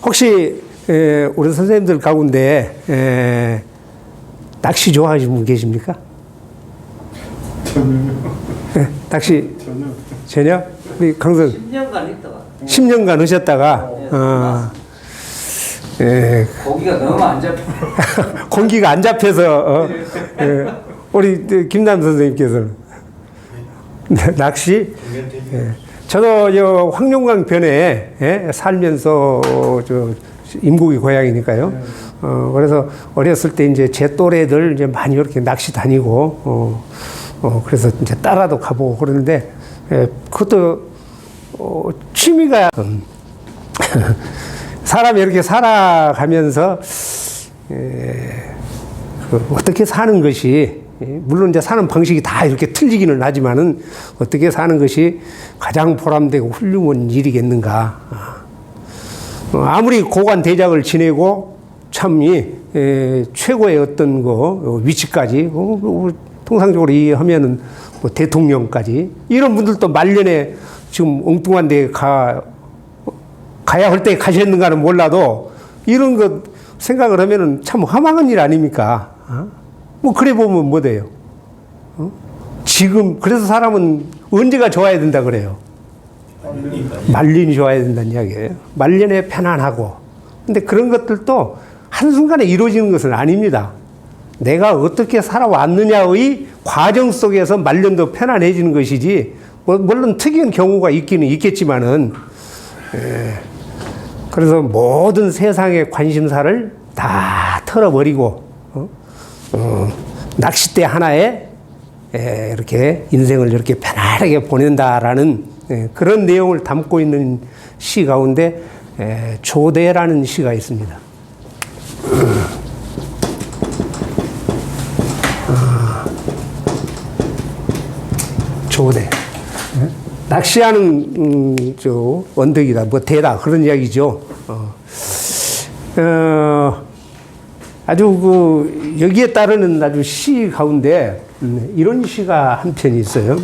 혹시 우리 선생님들 가운데 낚시 좋아하시는 분 계십니까? 전혀요. 낚시 전혀. 전혀? 우리 강선 10년간 했다가 10년간 하셨다가 고기가 너무 안 잡혀. 공기가 안 잡혀서 우리 김남 선생님께서는 낚시? 저도 저 황룡강 변에 살면서 저 임국이 고향이니까요. 그래서 어렸을 때 이제 제 또래들 이제 많이 이렇게 낚시 다니고 그래서 이제 따라도 가보고 그러는데 그것도 취미가 사람이 이렇게 살아가면서 어떻게 사는 것이 물론 이제 사는 방식이 다 이렇게 틀리기는 하지만은 어떻게 사는 것이 가장 보람되고 훌륭한 일이겠는가. 아무리 고관 대작을 지내고 참이 최고의 어떤 위치까지 통상적으로 하면은 뭐 대통령까지 이런 분들도 말년에 지금 엉뚱한 데 가야 할 때 가셨는가는 몰라도 이런 것 생각을 하면은 참 허망한 일 아닙니까? 뭐 그래 보면 뭐 돼요? 지금 그래서 사람은 언제가 좋아야 된다 그래요? 말년이 좋아야 된다는 이야기예요. 말년에 편안하고. 근데 그런 것들도 한순간에 이루어지는 것은 아닙니다. 내가 어떻게 살아왔느냐의 과정 속에서 말년도 편안해지는 것이지, 물론 특이한 경우가 있기는 있겠지만은, 그래서 모든 세상의 관심사를 다 털어버리고, 낚싯대 하나에 이렇게 인생을 이렇게 편안하게 보낸다라는 그런 내용을 담고 있는 시 가운데 조대라는 시가 있습니다. 조대. 낚시하는 저 언덕이다, 뭐 대다 그런 이야기죠. 아주 여기에 따르는 아주 시 가운데 이런 시가 한 편이 있어요.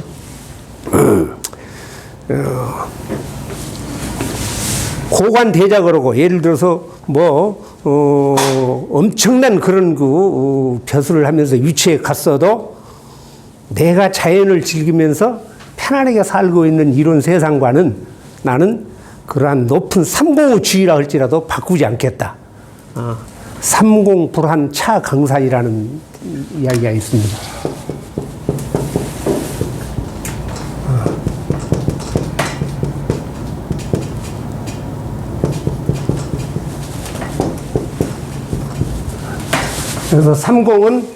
고관 대작으로고 예를 들어서 엄청난 그런 벼슬을 하면서 위치에 갔어도 내가 자연을 즐기면서 편안하게 살고 있는 이런 세상과는 나는 그러한 높은 삼공주의라 할지라도 바꾸지 않겠다. 삼공불한 차강산이라는 이야기가 있습니다. 그래서 삼공은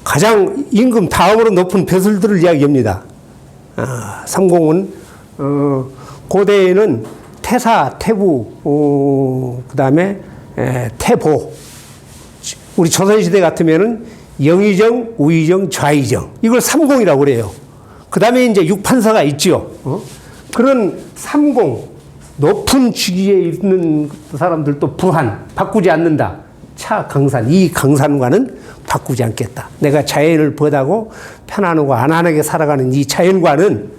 가장 임금 다음으로 높은 벼슬들을 이야기합니다. 삼공은 고대에는 태사, 태부, 그 다음에 태보. 우리 조선시대 같으면은 영의정, 우의정, 좌의정. 이걸 삼공이라고 그래요. 그 다음에 이제 육판사가 있죠. 그런 삼공, 높은 직위에 있는 사람들도 부한, 바꾸지 않는다. 차강산, 이 강산과는 바꾸지 않겠다. 내가 자연을 보다고 편안하고 안안하게 살아가는 이 자연과는,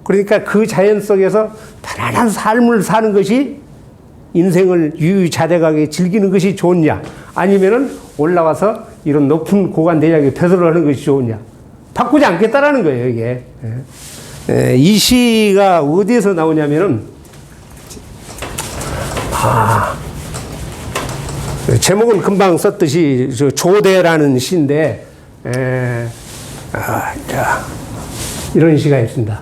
그러니까 그 자연 속에서 편안한 삶을 사는 것이 인생을 유유자적하게 즐기는 것이 좋냐, 아니면은 올라와서 이런 높은 고관 대작에 벼슬을 하는 것이 좋으냐. 바꾸지 않겠다라는 거예요, 이게. 이 시가 어디에서 나오냐면은, 제목은 금방 썼듯이 조대라는 시인데, 이런 시가 있습니다.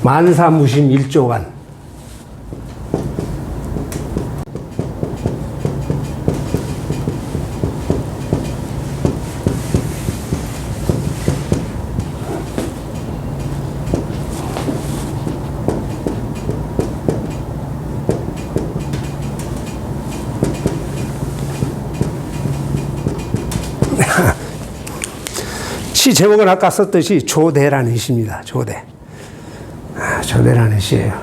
만사무심 일조간. 시 제목은 아까 썼듯이 조대라는 시입니다. 조대. 조대라는 시예요.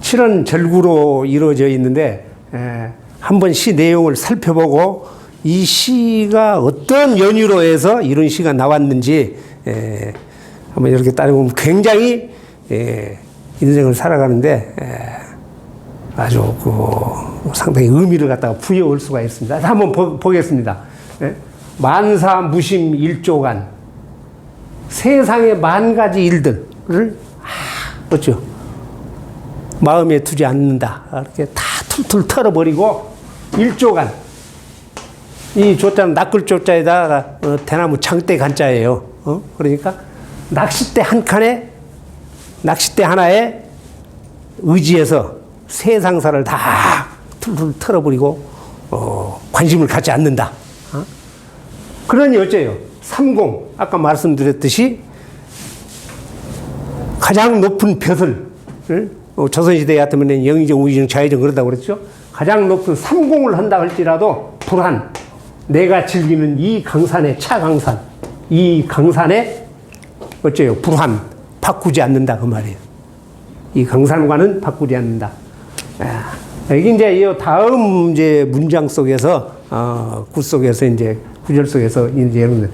7원 절구로 이루어져 있는데 한번 시 내용을 살펴보고 이 시가 어떤 연유로 해서 이런 시가 나왔는지 한번 이렇게 따져보면 굉장히 인생을 살아가는데 아주 상당히 의미를 갖다가 부여할 수가 있습니다. 한번 보겠습니다. 만사 무심 일조간 세상의 만 가지 일들을 그렇죠. 마음에 두지 않는다. 이렇게 다 툴툴 털어버리고 일조간 이 조자는 낚을 조자에다가 대나무 장대 간자예요. 그러니까 낚싯대 한 칸에 낚싯대 하나에 의지해서 세상사를 다 툴툴 털어버리고 관심을 갖지 않는다. 그러니 어째요? 삼공 아까 말씀드렸듯이 가장 높은 벼슬을 조선시대 같으면 영의정, 우의정, 좌의정 그런다고 그랬죠. 가장 높은 삼공을 한다 할지라도 불한 내가 즐기는 이 강산의 차강산 이 강산에 어째요? 불한 바꾸지 않는다 그 말이에요. 이 강산과는 바꾸지 않는다. 이게 이제 이 다음 이제 문장 속에서 구 속에서 이제 구절 속에서 이제 여러분들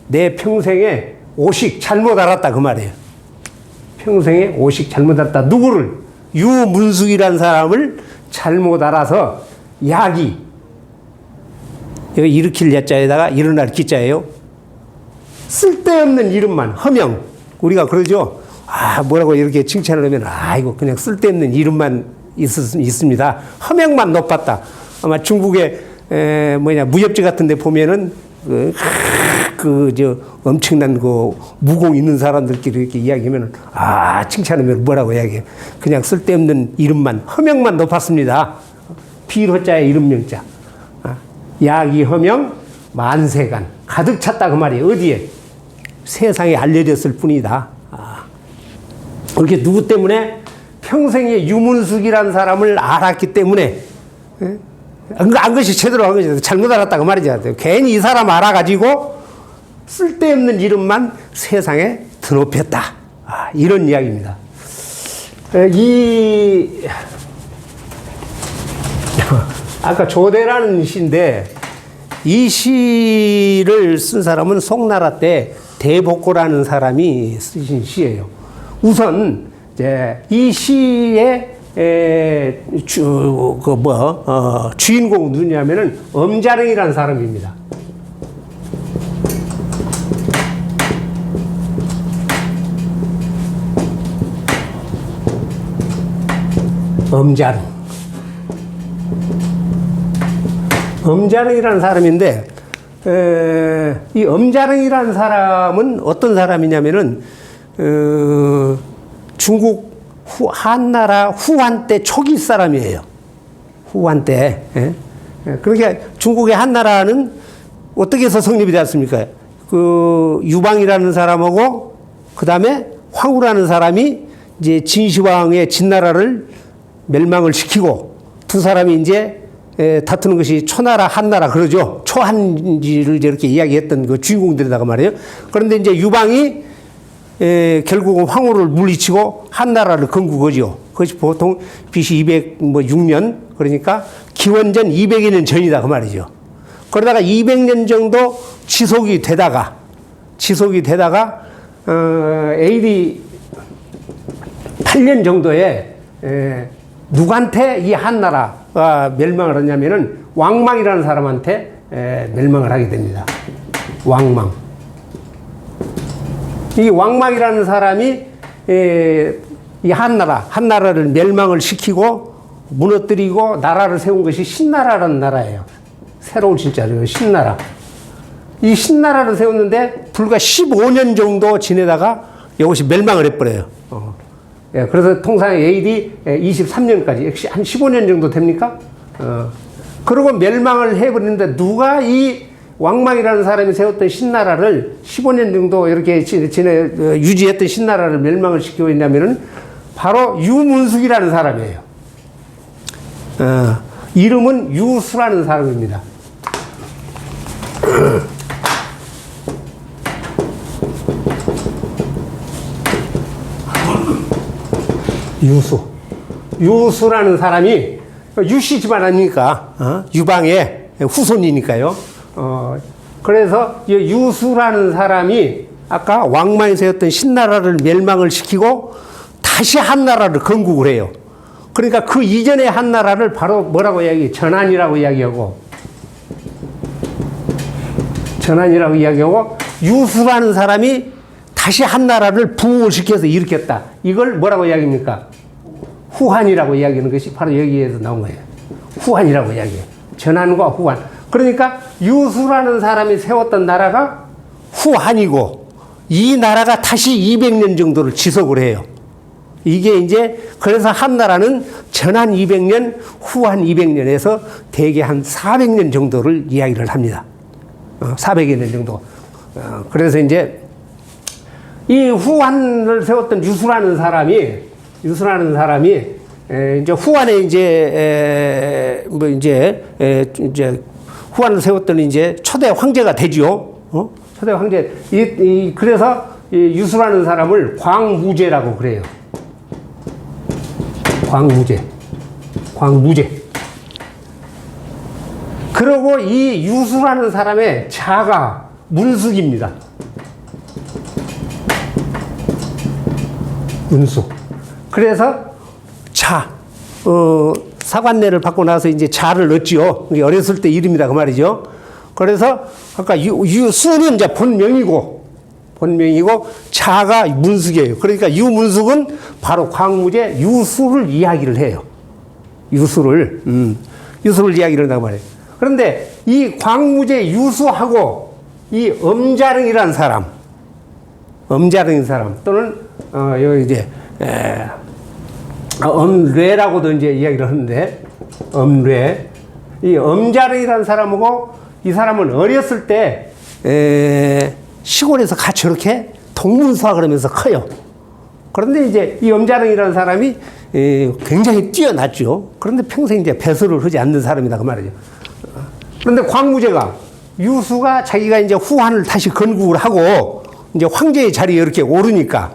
내 평생에 오식 잘못 알았다 그 말이에요. 평생에 오식 잘못 알았다. 누구를? 유문숙이라는 사람을 잘못 알아서 야기 여기 일으킬 야자에다가 일어날 기자예요. 쓸데없는 이름만 허명 우리가 그러죠. 뭐라고 이렇게 칭찬을 하면 이거 그냥 쓸데없는 이름만 있습니다. 허명만 높았다. 아마 중국의 무협지 같은 데 보면은 엄청난 무공 있는 사람들끼리 이렇게 이야기하면 칭찬하면 뭐라고 이야기해요. 그냥 쓸데없는 이름만 허명만 높았습니다. 비로자의 이름명자. 야기 허명 만세간 가득 찼다 그 말이에요. 어디에? 세상에 알려졌을 뿐이다. 이렇게 누구 때문에? 평생에 유문숙이라는 사람을 알았기 때문에 안 것이 제대로 한 것이 잘못 알았다 그 말이죠. 괜히 이 사람 알아가지고 쓸데없는 이름만 세상에 드높였다. 이런 이야기입니다. 아까 조대라는 시인데 이 시를 쓴 사람은 송나라 때 대복고라는 사람이 쓰신 시예요. 우선 이제 이 시의 주인공은 누구냐면은 엄자릉이라는 사람입니다. 엄자릉이라는 사람인데 이 엄자릉이라는 사람은 어떤 사람이냐면은 중국 한나라 후한 때 초기 사람이에요. 후한 때. 그러니까 중국의 한나라는 어떻게 해서 성립이 되었습니까? 유방이라는 사람하고 그 다음에 황후라는 사람이 이제 진시황의 진나라를 멸망을 시키고 두 사람이 이제 다투는 것이 초나라 한나라 그러죠. 초한지를 이렇게 이야기했던 그 주인공들이다가 말이에요. 그런데 이제 유방이 결국은 황후를 물리치고 한나라를 건국하죠. 그것이 보통 BC 206년 그러니까 기원전 200여 년 전이다 그 말이죠. 그러다가 200년 정도 지속이 되다가 AD 8년 정도에 누구한테 이 한나라가 멸망을 하냐면은 왕망이라는 사람한테 멸망을 하게 됩니다. 왕망. 이 왕망이라는 사람이 이 한나라를 멸망을 시키고 무너뜨리고 나라를 세운 것이 신나라라는 나라예요. 새로운 진짜로 신나라. 이 신나라를 세웠는데 불과 15년 정도 지내다가 이것이 멸망을 해버려요. 그래서 통상 AD 23년까지 역시 한 15년 정도 됩니까? 그러고 멸망을 해버리는데 누가 이 왕망이라는 사람이 세웠던 신나라를 15년 정도 이렇게 유지했던 신나라를 멸망을 시키고 있냐면은 바로 유문숙이라는 사람이에요. 이름은 유수라는 사람입니다. 유수라는 사람이 유씨 집안 아닙니까? 유방의 후손이니까요. 그래서 이 유수라는 사람이 아까 왕만이 세웠던 신나라를 멸망을 시키고 다시 한나라를 건국을 해요. 그러니까 그 이전의 한나라를 바로 뭐라고 이야기해요? 전한이라고 이야기하고, 유수라는 사람이 다시 한나라를 부흥을 시켜서 일으켰다. 이걸 뭐라고 이야기합니까? 후한이라고 이야기하는 것이 바로 여기에서 나온 거예요. 후한이라고 이야기해요. 전한과 후한. 그러니까 유수라는 사람이 세웠던 나라가 후한이고, 이 나라가 다시 200년 정도를 지속을 해요. 이게 이제 그래서 한나라는 전한 200년, 후한 200년에서 대개 한 400년 정도를 이야기를 합니다. 400여 년 정도. 그래서 이제 이 후한을 세웠던 유수라는 사람이 이제 후한에 이제 후한을 세웠던 이제 초대 황제가 되지요. 초대 황제. 그래서 이 유수라는 사람을 광무제라고 그래요. 광무제. 그리고 이 유수라는 사람의 자가 문숙입니다. 문숙. 그래서 사관내를 받고 나서 이제 자를 얻지요. 어렸을 때 이름이다 그 말이죠. 그래서 아까 유수는 이제 본명이고 자가 문숙이에요. 그러니까 유문숙은 바로 광무제 유수를 이야기를 해요. 유수를 이야기를 한다고 말해요. 그런데 이 광무제 유수하고 이 엄자릉이라는 사람 또는 여기 이제 엄뢰라고도 이제 이야기를 하는데, 이 엄자릉이라는 사람하고 이 사람은 어렸을 때 시골에서 같이 이렇게 동문수학을 하면서 커요. 그런데 이제 이 엄자릉이라는 사람이 굉장히 뛰어났죠. 그런데 평생 이제 배설을 하지 않는 사람이다 그 말이죠. 그런데 광무제가 유수가 자기가 이제 후한을 다시 건국을 하고 이제 황제의 자리에 이렇게 오르니까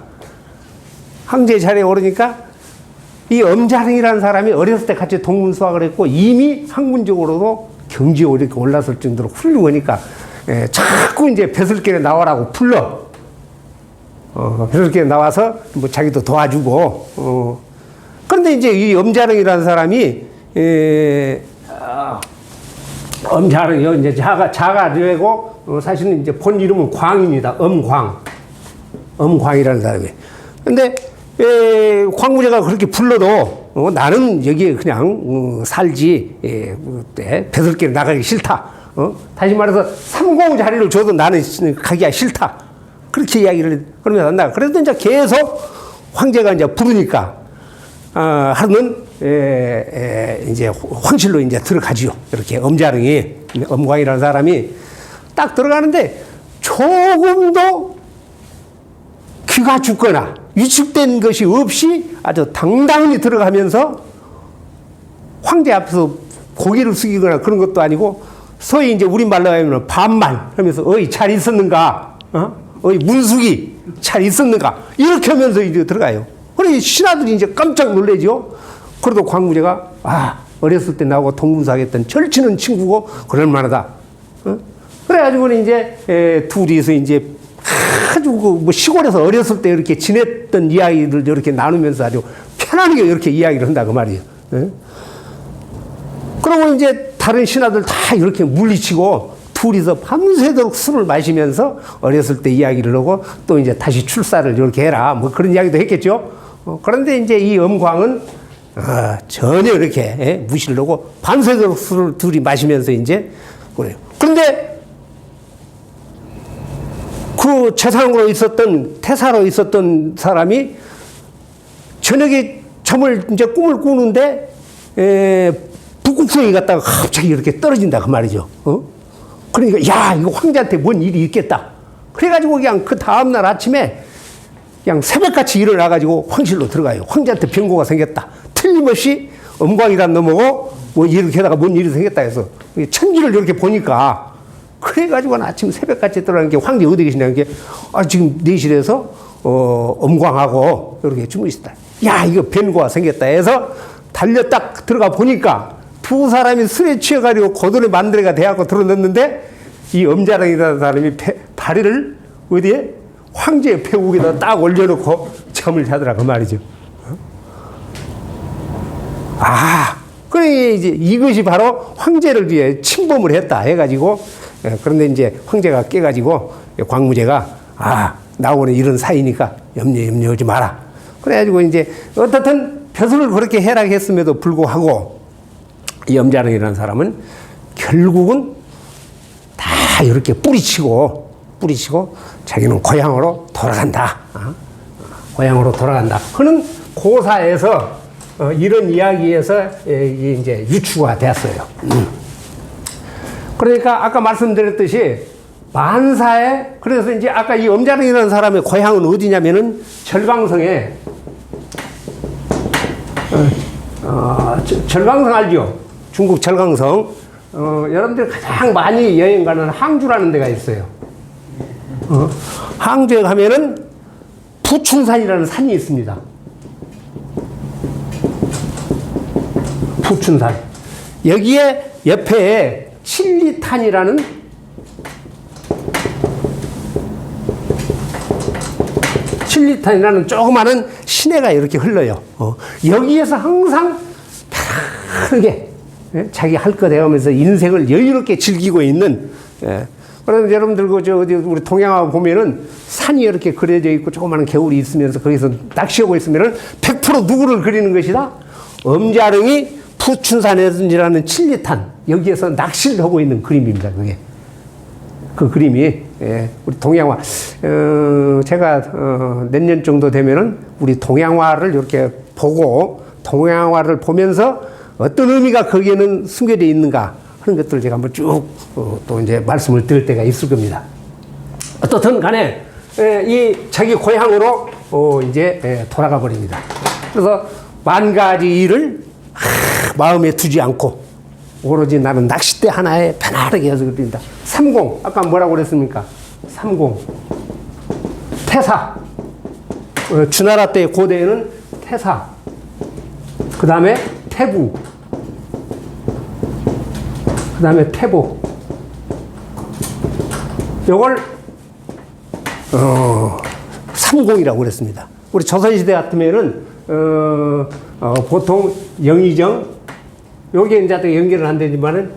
이 엄자릉이라는 사람이 어렸을 때 같이 동문수학을 했고 이미 학문적으로도 경지에 이렇게 올랐을 정도로 훌륭하니까 자꾸 이제 배설길에 나와라고 불러. 배설길에 나와서 뭐 자기도 도와주고. 그런데 이제 이 엄자릉이라는 사람이 엄자릉이 이제 자가 되고 사실은 이제 본 이름은 광입니다. 엄광이라는 사람이. 근데 광무제가 그렇게 불러도 나는 여기에 그냥 살지. 배설길에 나가기 싫다. 다시 말해서 삼공 자리를 줘도 나는 가기가 싫다. 그렇게 이야기를 그러면서 한다. 그래도 이제 계속 황제가 이제 부르니까 하루는 이제 황실로 이제 들어가지요. 이렇게 엄자릉이 엄광이라는 사람이 딱 들어가는데 조금도 귀가 죽거나 위축된 것이 없이 아주 당당히 들어가면서 황제 앞에서 고개를 숙이거나 그런 것도 아니고 소위 이제 우리말로 하면 반말 하면서 어이 잘 있었는가? 어이 문숙이 잘 있었는가? 이렇게 하면서 이제 들어가요. 그래 신하들이 이제 깜짝 놀래죠. 그래도 광무제가 어렸을 때 나하고 동문수학했던 절친한 친구고 그럴 만하다. 그래가지고 이제 둘이서 이제 아주 뭐 시골에서 어렸을 때 이렇게 지냈던 이야기를 이렇게 나누면서 아주 편안하게 이렇게 이야기를 한다 그 말이에요. 그러고 이제 다른 신하들 다 이렇게 물리치고 둘이서 밤새도록 술을 마시면서 어렸을 때 이야기를 하고 또 이제 다시 출사를 이렇게 해라 뭐 그런 이야기도 했겠죠. 그런데 이제 이 엄광은 전혀 이렇게 무시를 하고 밤새도록 술을 둘이 마시면서 이제 그래요. 그런데 그 재상으로 있었던 태사로 있었던 사람이 저녁에 이제 꿈을 꾸는데 북극성이 갔다가 갑자기 이렇게 떨어진다 그 말이죠. 그러니까 야 이거 황제한테 뭔 일이 있겠다. 그래가지고 그냥 그 다음날 아침에 그냥 새벽같이 일어나가지고 황실로 들어가요. 황제한테 병고가 생겼다. 틀림없이 엄광이란 놈하고 뭐 이렇게 하다가 뭔 일이 생겼다 해서 천기를 이렇게 보니까 그래 그래가지고는 아침 새벽같이 들어가는 게 황제 어디 계시냐는 게, 지금 내실에서, 엄광하고, 이렇게 주무시다. 야, 이거 변고가 생겼다 해서 달려 딱 들어가 보니까 두 사람이 술에 취해가지고 고도리 만들어가 대하고 들어넣는데 이 엄자랑이라는 사람이 다리를 어디에? 황제의 폐국에다 딱 올려놓고 잠을 자더라, 그 말이죠. 그래, 이제 이것이 바로 황제를 위해 침범을 했다 해가지고, 그런데 이제 황제가 깨가지고 광무제가, 나오는 이런 사이니까 염려하지 마라. 그래가지고 이제 어떻든 벼슬을 그렇게 해락했음에도 불구하고 이 염자릉이라는 사람은 결국은 다 이렇게 뿌리치고 자기는 고향으로 돌아간다. 고향으로 돌아간다. 그는 고사에서 이런 이야기에서 이제 유추가 되었어요. 그러니까 아까 말씀드렸듯이 만사에, 그래서 이제 아까 이 엄자릉이라는 사람의 고향은 어디냐면은 절강성에, 절강성 알죠? 중국 절강성. 여러분들 가장 많이 여행 가는 항주라는 데가 있어요. 항주에 가면은 부춘산이라는 산이 있습니다. 부춘산. 여기에 옆에 칠리탄이라는 조그마한 시내가 이렇게 흘러요. 여기에서 항상 편하게 자기 할 것 해가면서 인생을 여유롭게 즐기고 있는, 그래서 여러분들 우리 동양화 보면은 산이 이렇게 그려져 있고 조그마한 개울이 있으면서 거기서 낚시하고 있으면은 100% 누구를 그리는 것이다? 엄자릉이 부춘산이라는 칠리탄, 여기에서 낚시를 하고 있는 그림입니다. 그게. 그 그림이, 우리 동양화, 제가, 몇 년 정도 되면은 우리 동양화를 이렇게 보고, 동양화를 보면서 어떤 의미가 거기에는 숨겨져 있는가 하는 것들을 제가 한번 쭉, 또 이제 말씀을 드릴 때가 있을 겁니다. 어떻든 간에, 이 자기 고향으로, 이제, 돌아가 버립니다. 그래서 만 가지 일을 마음에 두지 않고, 오로지 나는 낚싯대 하나에 편안하게 해서 그립니다. 삼공, 아까 뭐라고 그랬습니까? 삼공. 태사. 주나라 때 고대에는 태사. 그 다음에 태부. 그 다음에 태보. 요걸, 삼공이라고 그랬습니다. 우리 조선시대 같으면은, 보통 영의정, 여기에 이제 또 연결을 안 되지만은,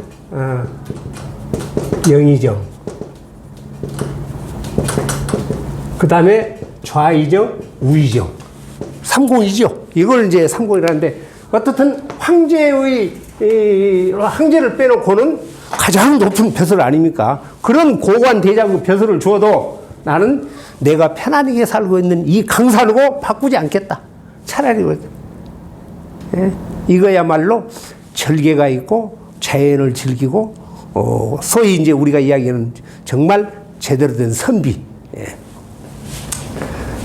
영의정. 그 다음에 좌의정, 우의정. 삼공이죠. 이걸 이제 삼공이라는데, 어떻든 황제를 빼놓고는 가장 높은 벼슬 아닙니까? 그런 고관 대장국 벼슬을 주어도 나는 내가 편안하게 살고 있는 이 강산으로 바꾸지 않겠다. 차라리, 이거야말로 절개가 있고 자연을 즐기고, 소위 이제 우리가 이야기하는 정말 제대로 된 선비.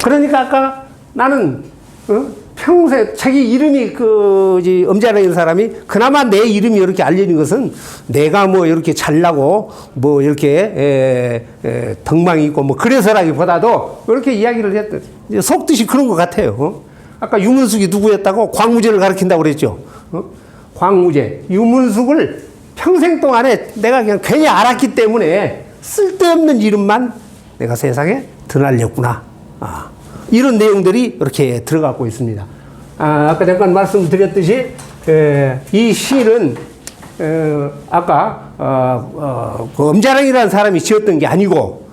그러니까 아까 나는, 평소에 자기 이름이 엄자랑이라는 사람이 그나마 내 이름이 이렇게 알려진 것은 내가 뭐 이렇게 잘나고 뭐 이렇게 덕망이 있고 뭐 그래서라기보다도 이렇게 이야기를 했던, 속뜻이 그런 것 같아요. 아까 유문숙이 누구였다고? 광무제를 가르친다고 그랬죠. 광무제. 유문숙을 평생 동안에 내가 그냥 괜히 알았기 때문에 쓸데없는 이름만 내가 세상에 드날렸구나. 이런 내용들이 이렇게 들어가고 있습니다. 아까 잠깐 말씀드렸듯이, 이 시는, 아까, 그 엄자랑이라는 사람이 지었던 게 아니고,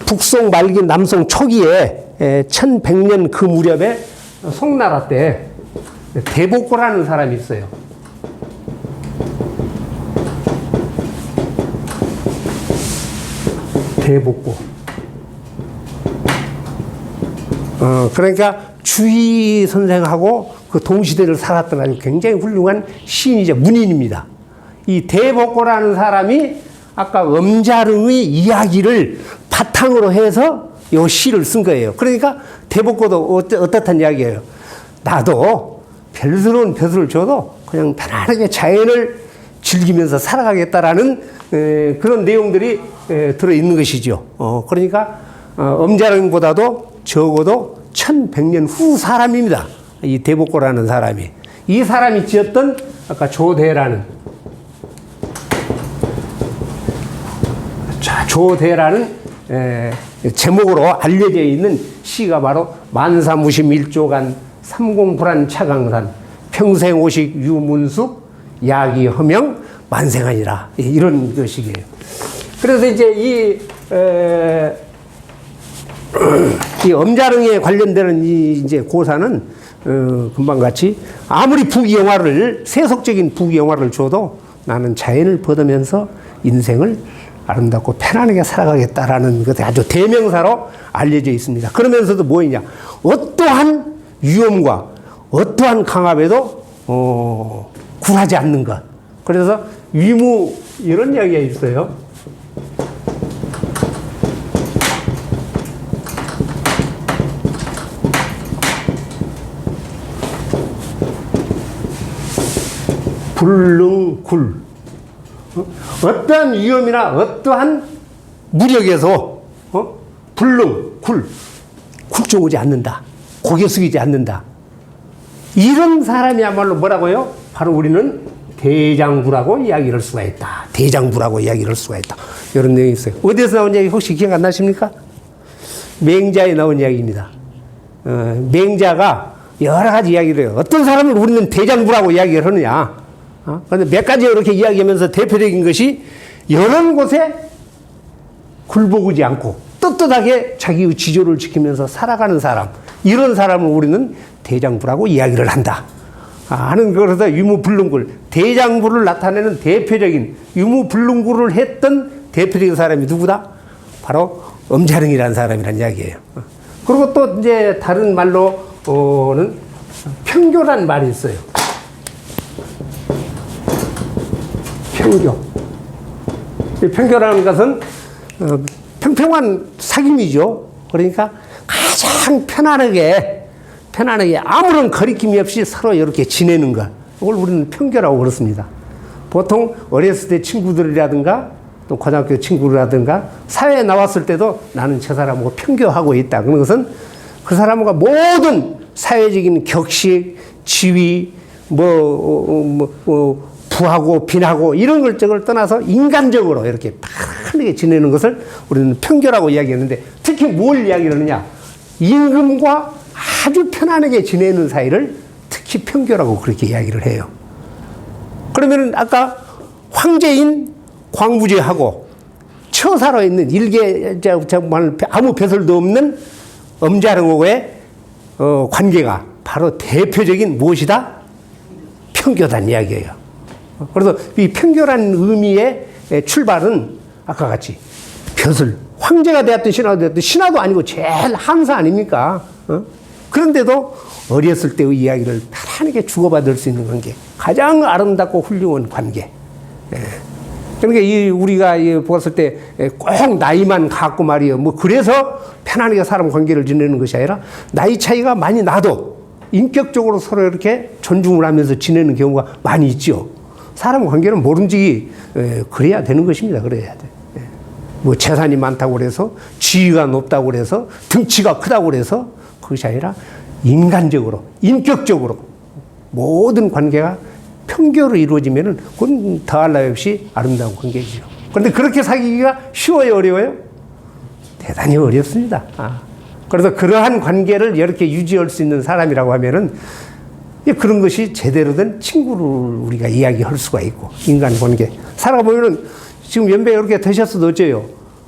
북송 말기 남송 초기에 1100년 그 무렵에 송나라 때 대복고라는 사람이 있어요. 대복고. 그러니까 주희 선생하고 그 동시대를 살았던 아주 굉장히 훌륭한 시인이자 문인입니다. 이 대복고라는 사람이 아까 엄자릉의 이야기를 바탕으로 해서 이 시를 쓴 거예요. 그러니까 대복고도 어떻단 이야기예요. 나도 별스러운 벼슬을 줘도 그냥 편안하게 자연을 즐기면서 살아가겠다라는 그런 내용들이 들어있는 것이죠. 그러니까 엄자령보다도 적어도 1100년 후 사람입니다. 이 대복고라는 사람이. 이 사람이 지었던 아까 조대라는 제목으로 알려져 있는 시가 바로 만사무심일조간 삼공불안차강산 평생오식 유문숙 야기허명 만생하니라 이런 것이에요. 그래서 이제 이 엄자릉에 관련되는 이제 고사는 금방 같이 아무리 부귀영화를 세속적인 부귀영화를 줘도 나는 자연을 벗으면서 인생을 아름답고 편안하게 살아가겠다라는 것이 아주 대명사로 알려져 있습니다. 그러면서도 뭐이냐? 어떠한 위험과 어떠한 강압에도 굴하지 않는 것. 그래서 위무 이런 이야기가 있어요. 불능굴. 어떠한 위험이나 어떠한 무력에서 굴종하지 않는다. 고개 숙이지 않는다. 이런 사람이야말로 뭐라고요? 바로 우리는 대장부라고 이야기를 할 수가 있다. 대장부라고 이야기를 할 수가 있다. 이런 내용이 있어요. 어디서 나온 이야기 혹시 기억 안 나십니까? 맹자에 나온 이야기입니다. 맹자가 여러 가지 이야기를 해요. 어떤 사람을 우리는 대장부라고 이야기를 하느냐. 그런데 몇 가지 이렇게 이야기하면서 대표적인 것이 여러 곳에 굴복하지 않고 떳떳하게 자기의 지조를 지키면서 살아가는 사람, 이런 사람을 우리는 대장부라고 이야기를 한다 하는, 그래서 유무불능굴, 대장부를 나타내는 대표적인 유무불능굴을 했던 대표적인 사람이 누구다? 바로 엄자릉이라는 사람이란 이야기예요. 그리고 또 이제 다른 말로는 평교란 말이 있어요. 평교. 평교라는 것은 평평한 사귐이죠. 그러니까 가장 편안하게 아무런 거리낌이 없이 서로 이렇게 지내는 것. 이걸 우리는 평교라고 그렇습니다. 보통 어렸을 때 친구들이라든가 또 고등학교 친구라든가 사회에 나왔을 때도 나는 저 사람하고 평교하고 있다. 그런 것은 그 사람과 모든 사회적인 격식, 지위, 부하고 빈하고 이런 것을 떠나서 인간적으로 이렇게 편하게 지내는 것을 우리는 평교라고 이야기했는데, 특히 뭘 이야기를 하느냐? 임금과 아주 편안하게 지내는 사이를 특히 평교라고 그렇게 이야기를 해요. 그러면은 아까 황제인 광부제하고 처사로 있는 일개 아무 배설도 없는 엄자릉하고의 관계가 바로 대표적인 무엇이다? 평교단 이야기예요. 그래서 이 평교라는 의미의 출발은 아까 같이 벼슬, 황제가 되었든 신하가 되었든 신하도 아니고 제일 한사 아닙니까? 그런데도 어렸을 때의 이야기를 편안하게 주고받을 수 있는 관계, 가장 아름답고 훌륭한 관계. 그러니까 우리가 보았을 때 꼭 나이만 갖고 말이에요. 그래서 편안하게 사람 관계를 지내는 것이 아니라 나이 차이가 많이 나도 인격적으로 서로 이렇게 존중을 하면서 지내는 경우가 많이 있죠. 사람 관계는 뭐든지 그래야 되는 것입니다. 그래야 돼. 재산이 많다고 그래서, 지위가 높다고 그래서, 등치가 크다고 그래서 그것이 아니라 인간적으로, 인격적으로 모든 관계가 평교로 이루어지면은 그건 더할 나위 없이 아름다운 관계이죠. 그런데 그렇게 사귀기가 쉬워요, 어려워요? 대단히 어렵습니다. 그래서 그러한 관계를 이렇게 유지할 수 있는 사람이라고 하면은 그런 것이 제대로 된 친구를 우리가 이야기할 수가 있고, 인간 관계. 살아보면은 지금 연배가 이렇게 되셨어도 어째요?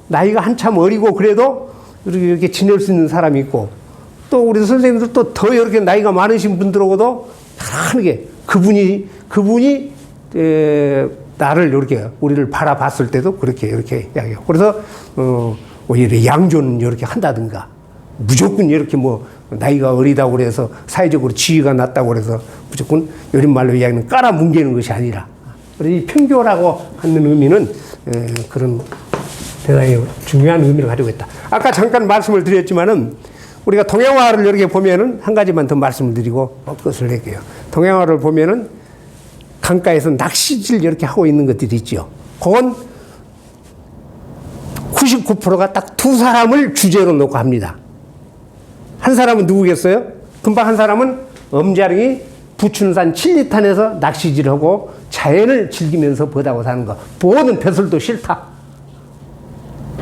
나이가 한참 어리고 그래도 이렇게 지낼 수 있는 사람이 있고, 또 우리 선생님들 또 더 이렇게 나이가 많으신 분들하고도 편안하게 그분이 나를 이렇게 우리를 바라봤을 때도 그렇게 이렇게 이야기하고, 그래서 오히려 양조는 이렇게 한다든가, 무조건 이렇게 나이가 어리다고 그래서 사회적으로 지위가 낮다고 그래서 무조건 요즘 말로 이야기하는 깔아뭉개는 것이 아니라, 그래서 이 평교라고 하는 의미는 그런 대단히 중요한 의미를 가지고 있다. 아까 잠깐 말씀을 드렸지만은 우리가 동양화를 이렇게 보면은 한 가지만 더 말씀을 드리고 끝을 낼게요. 동양화를 보면은 강가에서 낚시질 이렇게 하고 있는 것들이 있죠. 그건 99%가 딱 두 사람을 주제로 놓고 합니다. 한 사람은 누구겠어요? 금방 한 사람은 엄자릉이 부춘산 7리탄에서 낚시질을 하고 자연을 즐기면서 보다고 사는 거. 보는 벼슬도 싫다.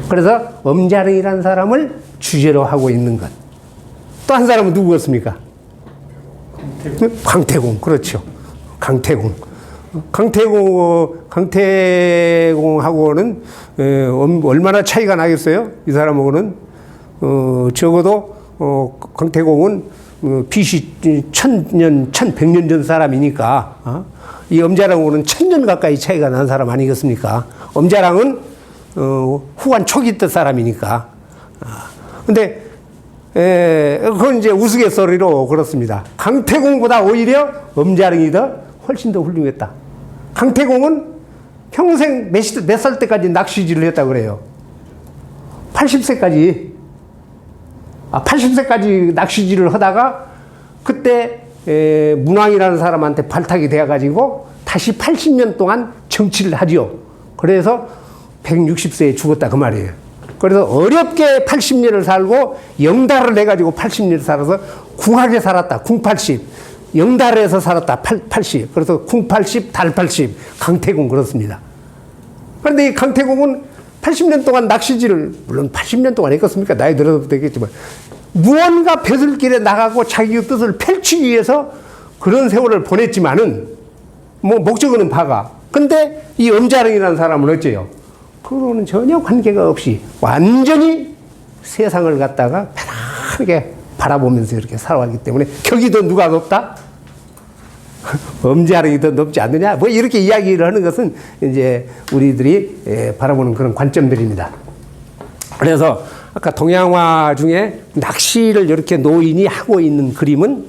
그래서 엄자릉이라는 사람을 주제로 하고 있는 것. 또 한 사람은 누구였습니까? 강태공. 그렇죠. 강태공. 강태공하고는 얼마나 차이가 나겠어요? 이 사람하고는 적어도 강태공은 BC 1000년, 1100년 전 사람이니까 이 엄자랑하고는 1000년 가까이 차이가 난 사람 아니겠습니까? 엄자랑은 후한 초기 때 사람이니까. 근데 그건 이제 우스갯소리로 그렇습니다. 강태공보다 오히려 엄자랑이 훨씬 더 훌륭했다. 강태공은 평생 몇 살 때까지 낚시질을 했다고 그래요. 80세까지. 80세까지 낚시질을 하다가 그때 문왕이라는 사람한테 발탁이 되어가지고 다시 80년 동안 정치를 하죠. 그래서 160세에 죽었다 그 말이에요. 그래서 어렵게 80년을 살고 영달을 해가지고 80년을 살아서 궁하게 살았다. 궁80. 영달에서 살았다. 80. 그래서 궁80, 달80. 강태공 그렇습니다. 그런데 이 강태공은 80년 동안 낚시질을, 물론 80년 동안 했겠습니까? 나이 들어도 되겠지만, 무언가 벼슬길에 나가고 자기의 뜻을 펼치기 위해서 그런 세월을 보냈지만은, 목적은 바가. 근데 이 엄자릉이라는 사람은 어째요? 그거는 전혀 관계가 없이 완전히 세상을 갖다가 편하게 바라보면서 이렇게 살아왔기 때문에 격이 더 누가 높다? 엄자릉이 더 높지 않느냐? 이렇게 이야기를 하는 것은 이제 우리들이 바라보는 그런 관점들입니다. 그래서 아까 동양화 중에 낚시를 이렇게 노인이 하고 있는 그림은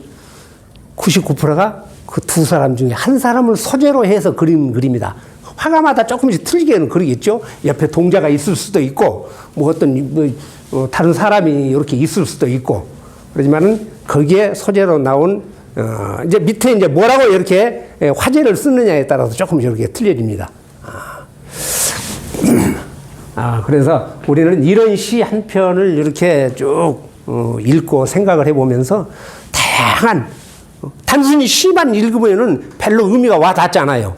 99%가 그 두 사람 중에 한 사람을 소재로 해서 그리는 그림이다. 화가마다 조금씩 틀리게는 그리겠죠. 옆에 동자가 있을 수도 있고, 다른 사람이 이렇게 있을 수도 있고, 그렇지만은 거기에 소재로 나온 이제 밑에 이제 뭐라고 이렇게 화제를 쓰느냐에 따라서 조금 이렇게 틀려집니다. 그래서 우리는 이런 시 한 편을 이렇게 쭉 읽고 생각을 해보면서 다양한, 단순히 시만 읽으면은 별로 의미가 와 닿잖아요.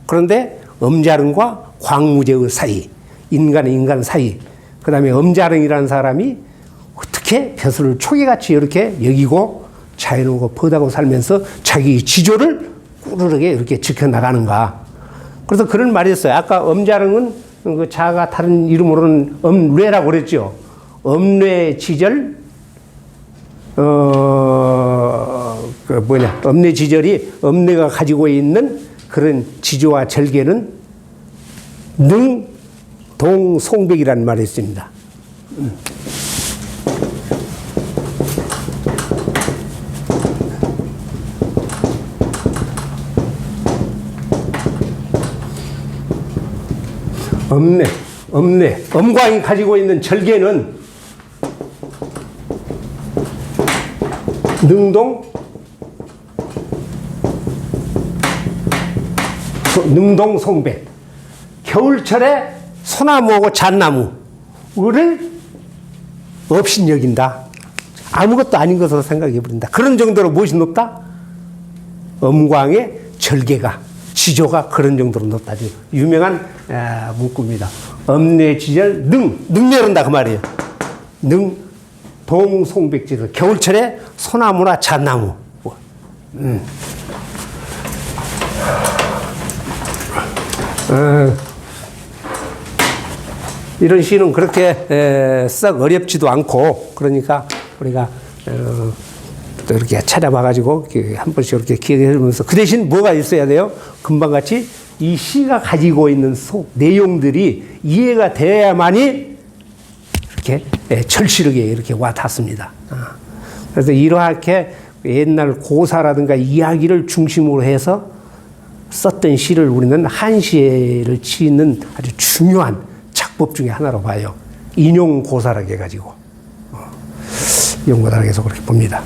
그런데 엄자릉과 광무제의 사이, 인간 사이, 그 다음에 엄자릉이라는 사람이 어떻게 벼슬을 초기같이 이렇게 여기고 자연하고 보다고 살면서 자기 지조를 꾸르르게 이렇게 지켜나가는가. 그래서 그런 말이 있어요. 아까 엄자릉은 그 자가 다른 이름으로는 엄뇌라고 그랬죠. 엄뇌 지절, 엄뇌 지절이 엄뇌가 가지고 있는 그런 지조와 절개는 능동송백이라는 말이 있습니다. 엄광이 가지고 있는 절개는 능동송백. 겨울철에 소나무하고 잣나무를 업신여긴다. 아무것도 아닌 것으로 생각해버린다. 그런 정도로 무엇이 높다? 엄광의 절개가, 지조가 그런 정도로 높다. 유명한 문구입니다. 엄뇌지절 능내른다 그 말이에요. 동송백지를 겨울철에 소나무나 잣나무. 이런 시는 그렇게 썩 어렵지도 않고, 그러니까 우리가 또 이렇게 찾아봐가지고 한 번씩 이렇게 기억해보면서, 그 대신 뭐가 있어야 돼요? 금방같이 이 시가 가지고 있는 내용들이 이해가 돼야만이 이렇게 절실하게 이렇게 와 닿습니다. 그래서 이렇게 옛날 고사라든가 이야기를 중심으로 해서 썼던 시를 우리는 한시를 치는 아주 중요한 작법 중에 하나로 봐요. 인용고사라고 해가지고. 연구단에서 그렇게 봅니다.